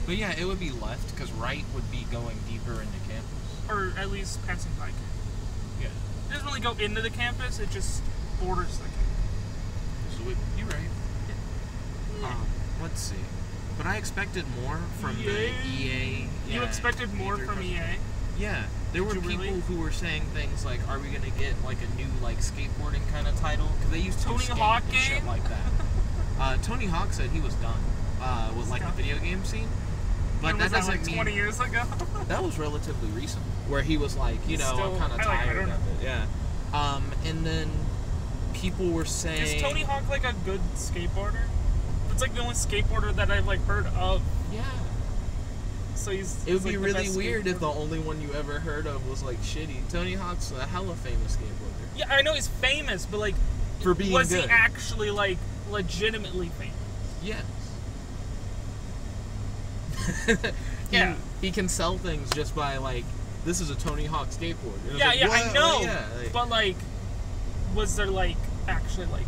But yeah, it would be left because right would be going deeper into campus, or at least passing by campus. Yeah, it doesn't really go into the campus; it just borders the campus. So you're right. Yeah. Let's see. But I expected more from the EA. Yeah, you expected more from EA? Yeah. There were people who were saying things like, are we going to get like a new like skateboarding kind of title? Because they used Tony Hawk game? Shit like that. Tony Hawk said he was done with like the video game scene. But that doesn't like 20 years ago? That was relatively recent. Where he was like, you know, I'm kind of tired of it. Yeah. And then people were saying... Is Tony Hawk like a good skateboarder? It's like the only skateboarder that I've like heard of. Yeah. So it would be really weird if the only one you ever heard of was like shitty. Tony Hawk's a hella famous skateboarder. Yeah, I know he's famous, but like, for being was good. he actually like legitimately famous? Yes. Yeah. He can sell things just by like, this is a Tony Hawk skateboard. Yeah, like, yeah, I know. Yeah, like, but like, was there like actually like?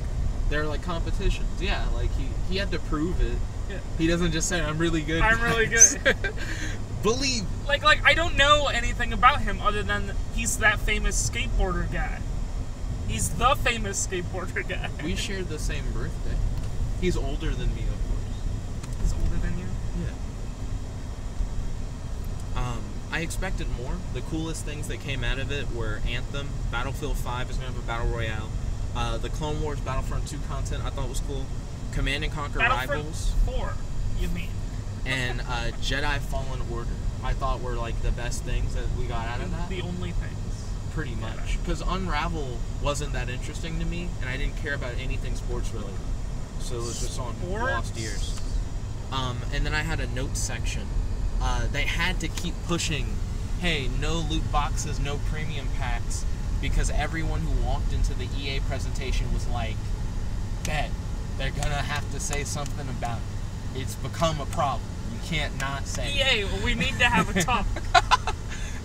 They're like competitions. Yeah, like he had to prove it. Yeah. He doesn't just say, I'm really good. I'm really good. Believe. Like I don't know anything about him other than he's that famous skateboarder guy. He's the famous skateboarder guy. We shared the same birthday. He's older than me, of course. He's older than you? Yeah. I expected more. The coolest things that came out of it were Anthem, Battlefield 5 is going to have a Battle Royale. The Clone Wars Battlefront 2 content I thought was cool. Command & Conquer Rivals. 4, you mean? And Jedi Fallen Order, I thought were like the best things that we got out of that. The only things. Pretty much. Because Unravel wasn't that interesting to me, and I didn't care about anything sports related. So it was just on Lost Years. And then I had a notes section. They had to keep pushing, hey, no loot boxes, no premium packs, because everyone who walked into the EA presentation was like, bet, they're gonna have to say something about it. It's become a problem. You can't not say EA, it. we need to have a talk.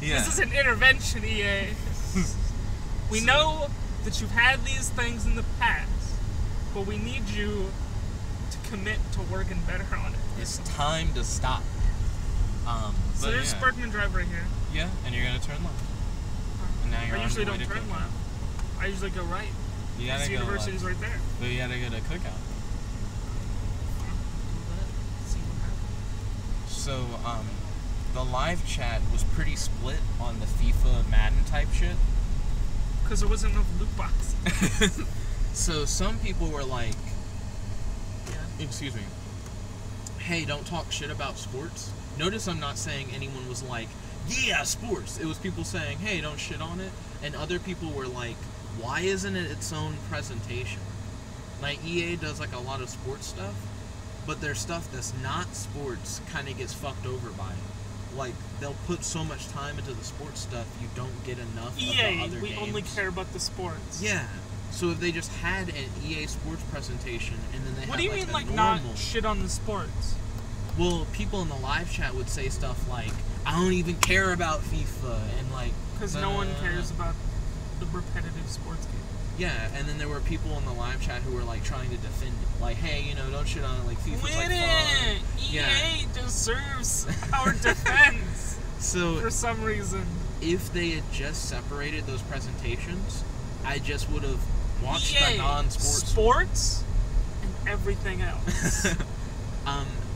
Yeah. This is an intervention, EA. We know that you've had these things in the past, but we need you to commit to working better on it. It's time to stop. So there's Sparkman Drive right here. Yeah, and you're gonna turn left. And now you're I usually don't on your way to turn Cookout. left. I usually go right. You gotta the go university's left. right there. But you gotta go to Cookout. See what happens. So, the live chat was pretty split on the FIFA Madden type shit. Because there wasn't enough loot boxes. So some people were like, Yeah. excuse me, hey, don't talk shit about sports. Notice I'm not saying anyone was like, yeah, sports. It was people saying, hey, don't shit on it. And other people were like, why isn't it its own presentation? Like, EA does like a lot of sports stuff, but their stuff that's not sports kind of gets fucked over by it. Like, they'll put so much time into the sports stuff, you don't get enough of the other we games. only care about the sports. Yeah. So if they just had an EA sports presentation and then they What had do you like mean, a like, normal... not shit on the sports? Well, people in the live chat would say stuff like, I don't even care about FIFA, and like... Because no one cares about the repetitive sports game. Yeah, and then there were people in the live chat who were like trying to defend it. Like, hey, you know, don't shit on it, like FIFA's like fun. EA deserves our defense. So for some reason. If they had just separated those presentations, I just would have watched EA, the non-sports sports and everything else.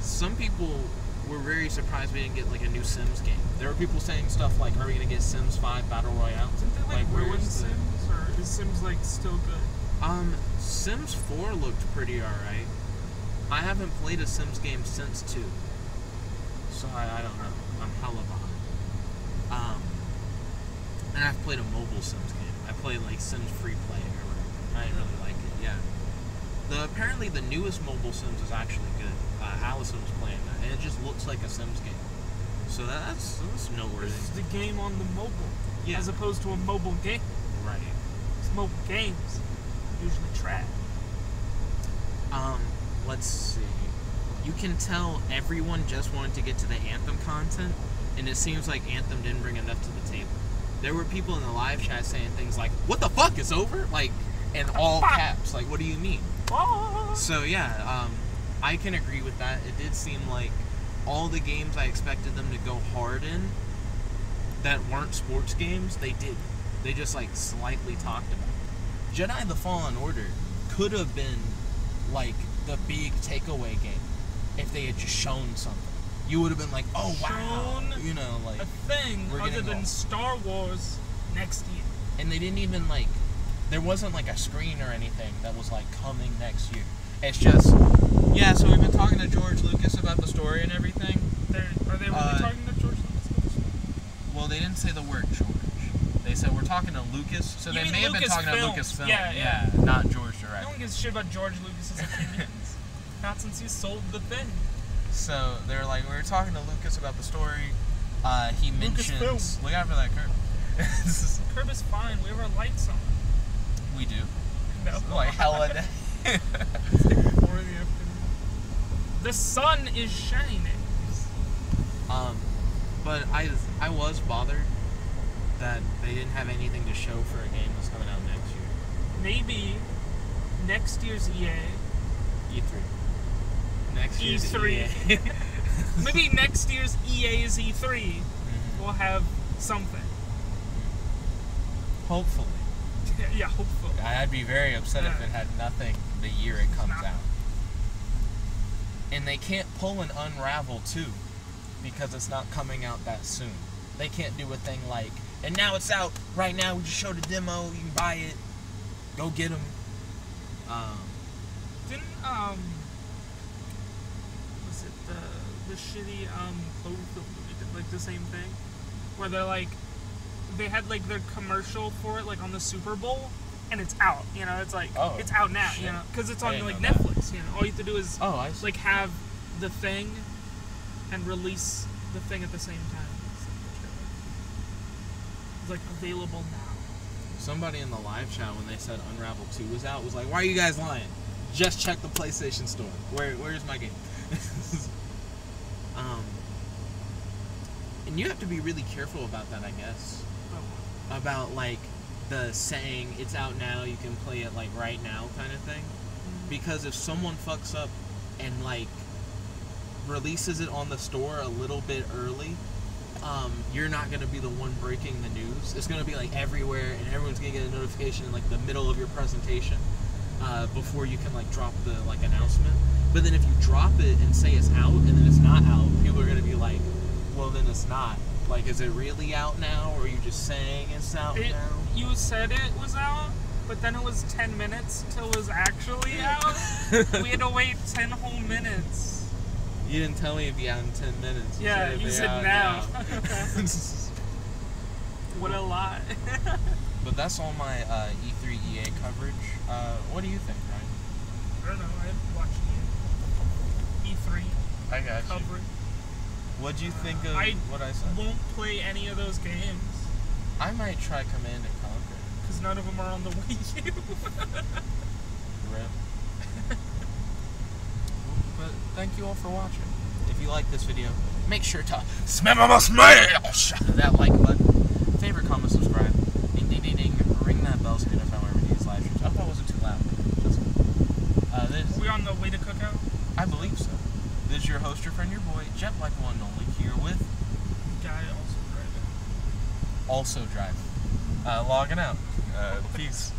Some people were very surprised we didn't get like a new Sims game. There were people saying stuff like, "Are we gonna get Sims 5 Battle Royale?" Didn't they like ruin where's Sims, or is Sims like still good? Sims 4 looked pretty alright. I haven't played a Sims game since 2, so I don't know. I'm hella behind. And I've played a mobile Sims game. I played like Sims Free Play or whatever. I didn't really like it. Yeah. Apparently the newest mobile Sims is actually good. Allison was playing that, and it just looks like a Sims game. So that's noteworthy. It's the game on the mobile, Yeah. as opposed to a mobile game. Right. It's mobile games usually trash. Let's see. You can tell everyone just wanted to get to the Anthem content, and it seems like Anthem didn't bring enough to the table. There were people in the live chat saying things like, "What the fuck, it's over?" Like, in all caps. Like, what do you mean? So, yeah, I can agree with that. It did seem like all the games I expected them to go hard in that weren't sports games, they did. They just, like, slightly talked about it. Jedi The Fallen Order could have been, like, the big takeaway game if they had just shown something. You would have been like, oh, wow. Shown You know, like... a thing we're other getting than old. Star Wars next year. And they didn't even, like... There wasn't, like, a screen or anything that was, like, coming next year. It's just... Yeah, so we've been talking to George Lucas about the story and everything. Are they really talking to George Lucas about this? Well, they didn't say the word George. They said we're talking to Lucas. So You they mean may have been talking to Lucasfilm. Lucasfilm. Yeah. Not George No directly. one gives a shit about George Lucas's opinions. Not since he sold the thing. So they're like, we were talking to Lucas about the story. He mentions... Lucasfilm. Look out for that curve. Curb is fine. We have our lights on. We do. No. Like hella day. It's like 4 in the afternoon. The sun is shining. But I was bothered that they didn't have anything to show for a game that's coming out next year. Maybe next year's EA. E3. Next year's E3. EA. Maybe next year's EA's E3 will have something. Hopefully. Yeah, hopefully. I'd be very upset if it had nothing the year it comes out. And they can't pull an Unravel 2 because it's not coming out that soon. They can't do a thing like, and now it's out right now, we just showed a demo, you can buy it, go get them. Didn't was it the shitty Cloverfield movie did like the same thing, where they're like, they had like their commercial for it like on the Super Bowl, and it's out. You know, it's like it's out now. Shit. You know, because it's on like know that. Netflix. You know, all you have to do is I see. like have the thing and release the thing at the same time. It's like available now. Somebody in the live chat when they said Unravel 2 was out was like, why are you guys lying? Just check the PlayStation Store. Where's my game? And you have to be really careful about that, I guess. About like the saying it's out now, you can play it like right now kind of thing. Because if someone fucks up and like releases it on the store a little bit early, you're not going to be the one breaking the news. It's going to be like everywhere, and everyone's going to get a notification in like the middle of your presentation before you can like drop the like announcement. But then if you drop it and say it's out and then it's not out, people are going to be like, well then it's not. Like, is it really out now, or are you just saying it's out now? You said it was out, but then it was 10 minutes till it was actually out. We had to wait 10 whole minutes. You didn't tell me it'd be out in 10 minutes. You said now. What a lie. But that's all my E3 EA coverage. What do you think, Ryan? I don't know. I haven't watched E3 I got coverage. What'd you think of what I said? I won't play any of those games. I might try Command & Conquer. Because none of them are on the Wii U. Rip. But thank you all for watching. If you like this video, make sure to smash that like button, favorite, comment, subscribe, ding ding ding ding, ring that bell so you notify whenever these live streams. I hope that wasn't too loud. Are we on the way to cookout? I believe so. This is your host, your friend, your boy, Jet Black One and Only, here with Guy also driving. Also Drive. Logging out. Peace.